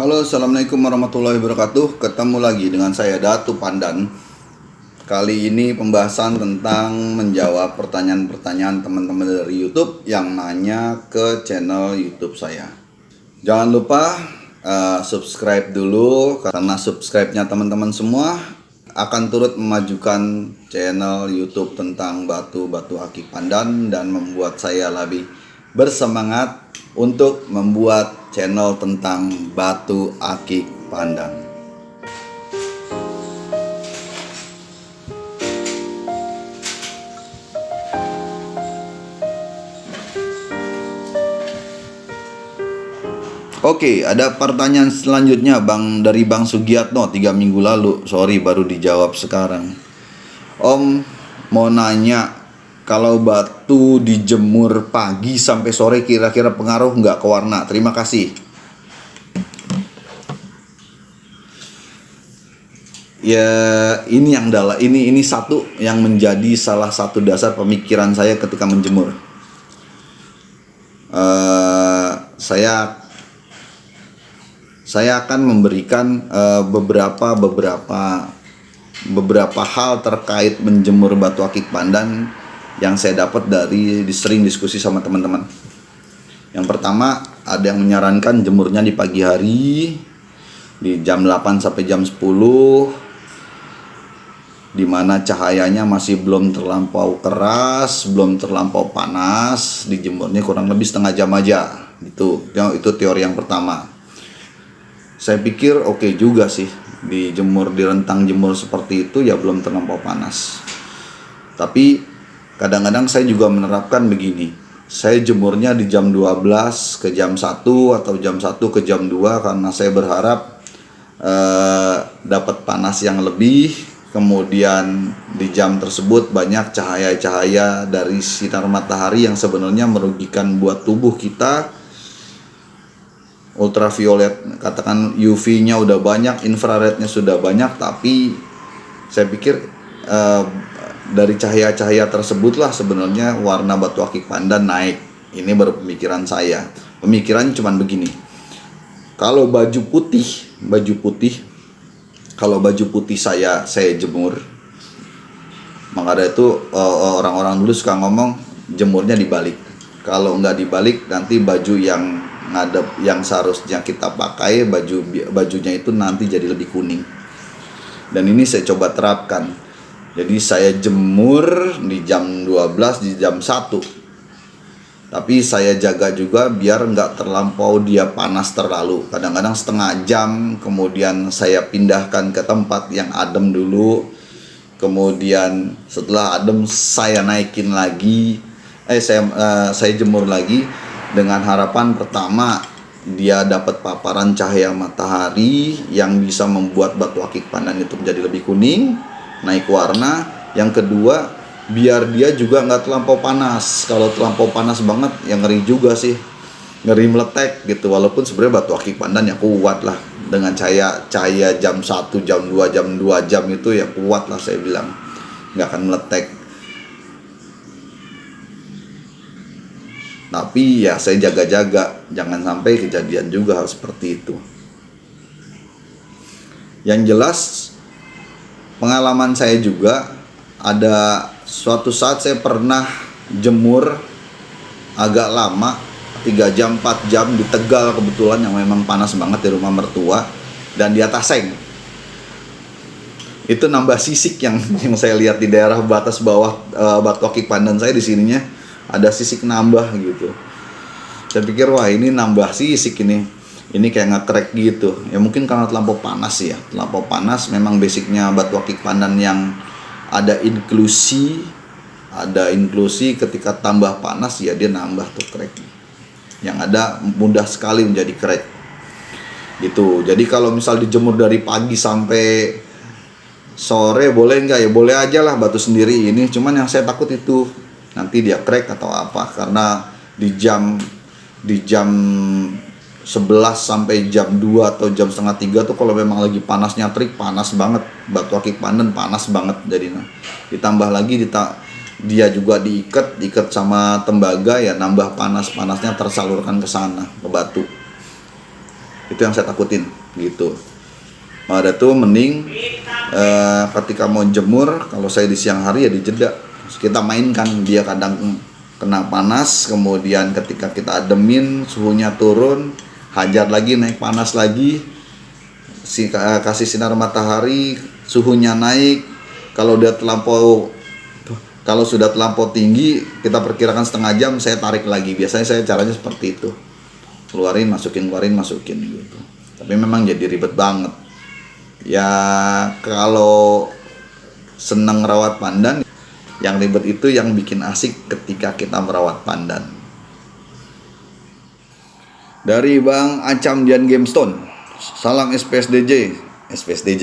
Halo, assalamualaikum warahmatullahi wabarakatuh. Ketemu lagi dengan saya Datu Pandan. Kali ini pembahasan tentang menjawab pertanyaan-pertanyaan teman-teman dari YouTube yang nanya ke channel YouTube saya. Jangan lupa subscribe dulu, karena subscribe-nya teman-teman semua akan turut memajukan channel YouTube tentang batu-batu akik pandan dan membuat saya lebih bersemangat untuk membuat channel tentang batu akik pandan. Oke, ada pertanyaan selanjutnya dari Bang Sugiatno 3 minggu lalu. Sorry, baru dijawab sekarang. Om mau nanya, kalau batu dijemur pagi sampai sore kira-kira pengaruh nggak ke warna? Terima kasih. Ya, ini satu yang menjadi salah satu dasar pemikiran saya ketika menjemur. Saya akan memberikan beberapa hal terkait menjemur batu akik pandan yang saya dapat dari sering diskusi sama teman-teman. Yang pertama, ada yang menyarankan jemurnya di pagi hari di jam 8 sampai jam 10, di mana cahayanya masih belum terlampau keras, belum terlampau panas. Dijemurnya kurang lebih setengah jam aja gitu. Itu teori yang pertama. Saya pikir oke juga sih, di rentang jemur seperti itu ya belum terlampau panas. Tapi kadang-kadang saya juga menerapkan begini. Saya jemurnya di jam 12 ke jam 1 atau jam 1 ke jam 2 karena saya berharap dapat panas yang lebih. Kemudian di jam tersebut banyak cahaya-cahaya dari sinar matahari yang sebenarnya merugikan buat tubuh kita. Ultraviolet, katakan UV-nya udah banyak, infrarednya sudah banyak, tapi saya pikir dari cahaya-cahaya tersebutlah sebenarnya warna batu akik pandan naik. Ini baru pemikiran saya. Pemikirannya cuma begini. Kalau baju putih saya jemur, maka dari itu orang-orang dulu suka ngomong jemurnya dibalik. Kalau nggak dibalik, nanti baju yang ngadep yang seharusnya kita pakai, bajunya itu nanti jadi lebih kuning. Dan ini saya coba terapkan. Jadi saya jemur di jam 12, di jam 1. Tapi saya jaga juga biar nggak terlampau dia panas terlalu. Kadang-kadang setengah jam, kemudian saya pindahkan ke tempat yang adem dulu. Kemudian setelah adem saya naikin lagi, saya jemur lagi dengan harapan pertama dia dapat paparan cahaya matahari yang bisa membuat batu akik pandan itu menjadi lebih kuning, naik warna. Yang kedua, biar dia juga nggak terlampau panas. Kalau terlampau panas banget ya ngeri juga sih, ngeri meletek gitu. Walaupun sebenarnya batu akik pandan ya kuat lah, dengan cahaya jam 1, jam 2, jam 2 jam itu ya kuat lah, saya bilang nggak akan meletek. Tapi ya saya jaga-jaga, jangan sampai kejadian juga hal seperti itu. Yang jelas, pengalaman saya juga ada suatu saat saya pernah jemur agak lama, 3 jam, 4 jam di Tegal kebetulan, yang memang panas banget di rumah mertua dan di atas seng. Itu nambah sisik yang saya lihat di daerah batas bawah batu akik pandan saya di sininya. Ada sisik nambah gitu. Saya pikir wah ini nambah sisik ini kayak nge-crack gitu. Ya mungkin karena terlampau panas ya. Terlampau panas, memang basicnya batu akik pandan yang ada inklusi ketika tambah panas ya dia nambah tuh crack. Yang ada mudah sekali menjadi crack. Gitu. Jadi kalau misal dijemur dari pagi sampai sore boleh nggak ya? Boleh aja lah batu sendiri ini. Cuman yang saya takut itu nanti dia crack atau apa, karena di jam 11 sampai jam 2 atau jam setengah 3 tuh kalau memang lagi panasnya terik, panas banget batu akik pandan, panas banget jadinya. Ditambah lagi dia juga diikat sama tembaga ya, nambah panasnya tersalurkan ke sana ke batu. Itu yang saya takutin gitu. Maka itu mending ketika mau jemur, kalau saya di siang hari ya dijeda. Kita mainkan, dia kadang kena panas, kemudian ketika kita ademin suhunya turun, hajar lagi, naik panas lagi, kasih sinar matahari, suhunya naik. Kalau sudah terlampau tinggi, kita perkirakan setengah jam, saya tarik lagi. Biasanya saya caranya seperti itu, keluarin masukin gitu. Tapi memang jadi ribet banget ya. Kalau senang rawat pandan, yang ribet itu yang bikin asik ketika kita merawat pandan. Dari Bang Acam Dian Gamestone, salam SPSDJ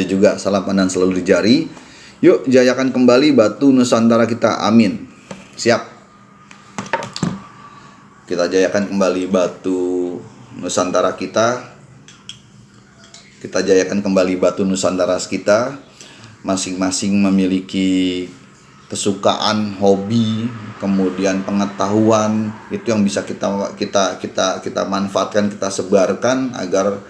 juga, salam pandan selalu di jari. Yuk jayakan kembali batu Nusantara kita, amin. Siap, kita jayakan kembali batu Nusantara kita. Kita jayakan kembali batu Nusantara kita. Masing-masing memiliki kesukaan, hobi, kemudian pengetahuan, itu yang bisa kita manfaatkan, kita sebarkan agar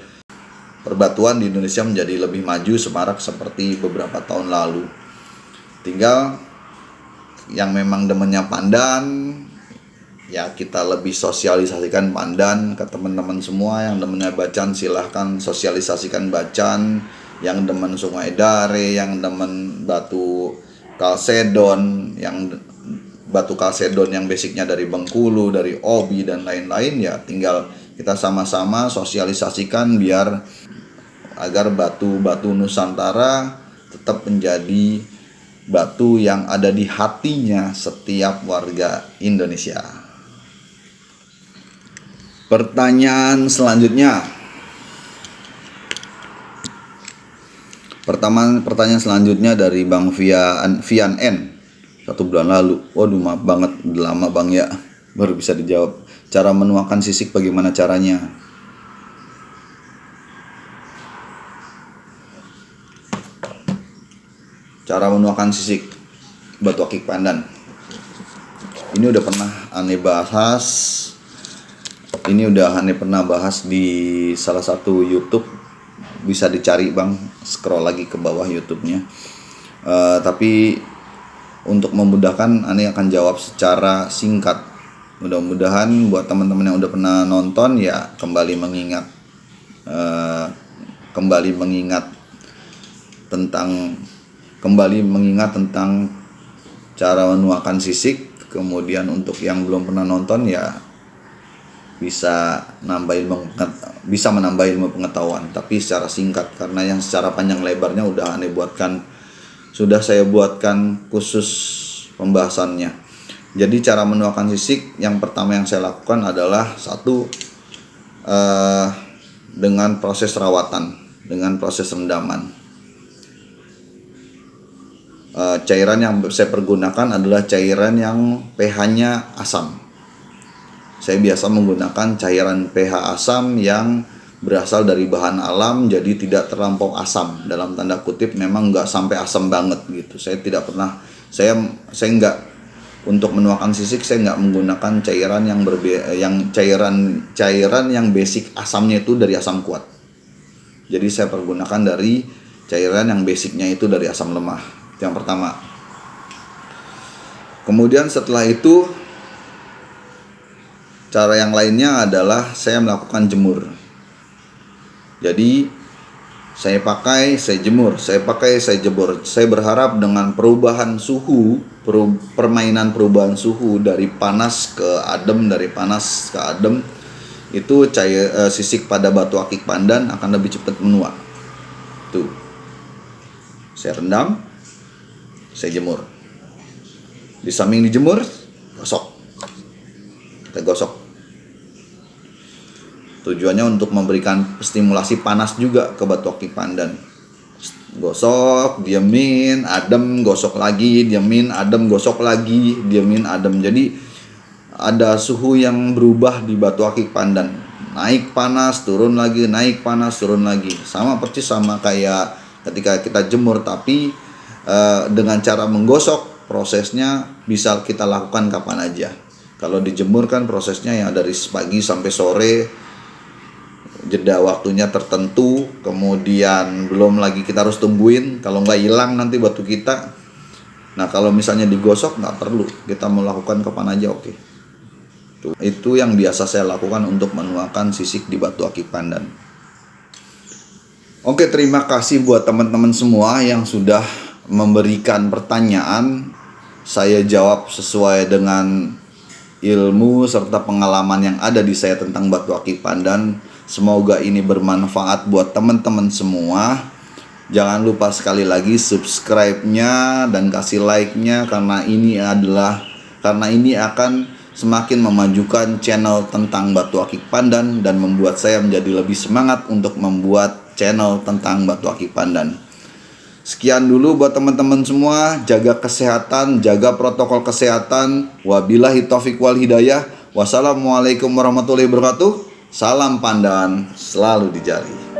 perbatuan di Indonesia menjadi lebih maju semarak seperti beberapa tahun lalu. Tinggal yang memang demennya pandan, ya kita lebih sosialisasikan pandan ke teman-teman semua. Yang demennya bacaan, silahkan sosialisasikan bacaan. Yang demen sungai dare, yang demen batu kalsedon, yang batu kalsedon yang basicnya dari Bengkulu, dari Obi dan lain-lain, ya tinggal kita sama-sama sosialisasikan biar agar batu-batu Nusantara tetap menjadi batu yang ada di hatinya setiap warga Indonesia. Pertanyaan selanjutnya. Pertanyaan selanjutnya dari Bang Vian N. 1 bulan lalu. Waduh, maaf banget, udah lama Bang ya, baru bisa dijawab. Cara menuakan sisik bagaimana caranya? Cara menuakan sisik batu akik pandan. Ini udah pernah aneh bahas. Ini udah aneh pernah bahas di salah satu YouTube. Bisa dicari Bang, scroll lagi ke bawah YouTube-nya. Tapi untuk memudahkan, Ani akan jawab secara singkat. Mudah-mudahan buat teman-teman yang udah pernah nonton ya kembali mengingat tentang cara menuakan sisik. Kemudian untuk yang belum pernah nonton ya bisa menambah ilmu pengetahuan, tapi secara singkat, karena yang secara panjang lebarnya sudah saya buatkan khusus pembahasannya. Jadi cara menuakan sisik yang pertama yang saya lakukan adalah dengan proses rawatan, dengan proses rendaman. Cairan yang saya pergunakan adalah cairan yang pH-nya asam. Saya biasa menggunakan cairan pH asam yang berasal dari bahan alam, jadi tidak terlampau asam, dalam tanda kutip, memang nggak sampai asam banget gitu. Saya nggak, untuk menuakan sisik saya nggak menggunakan cairan cairan yang basic asamnya itu dari asam kuat. Jadi saya pergunakan dari cairan yang basicnya itu dari asam lemah. Itu yang pertama. Kemudian setelah itu, cara yang lainnya adalah saya melakukan jemur. Jadi saya pakai, saya jemur, saya pakai, saya jemur. Saya berharap dengan perubahan suhu, permainan perubahan suhu dari panas ke adem, itu sisik pada batu akik pandan akan lebih cepat menua. Tuh. Saya rendam, saya jemur. Di samping dijemur, gosok. Kita gosok. Tujuannya untuk memberikan stimulasi panas juga ke batu akik pandan. Gosok, diamin, adem, gosok lagi, diamin, adem, gosok lagi, diamin, adem. Jadi ada suhu yang berubah di batu akik pandan. Naik panas, turun lagi, naik panas, turun lagi. Sama persis sama kayak ketika kita jemur, tapi dengan cara menggosok, prosesnya bisa kita lakukan kapan aja. Kalau dijemur kan prosesnya yang dari pagi sampai sore, jeda waktunya tertentu, kemudian belum lagi kita harus tungguin, kalau nggak hilang nanti batu kita. Nah kalau misalnya digosok nggak perlu, kita mau lakukan kapan aja oke. Itu yang biasa saya lakukan untuk menuangkan sisik di batu akik pandan. Oke, terima kasih buat teman-teman semua yang sudah memberikan pertanyaan. Saya jawab sesuai dengan ilmu serta pengalaman yang ada di saya tentang batu akik pandan. Semoga ini bermanfaat buat teman-teman semua. Jangan lupa sekali lagi subscribe-nya dan kasih like-nya, karena ini akan semakin memajukan channel tentang batu akik pandan dan membuat saya menjadi lebih semangat untuk membuat channel tentang batu akik pandan. Sekian dulu buat teman-teman semua. Jaga kesehatan, jaga protokol kesehatan. Wabillahi taufiq wal hidayah. Wassalamualaikum warahmatullahi wabarakatuh. Salam pandan selalu dijari.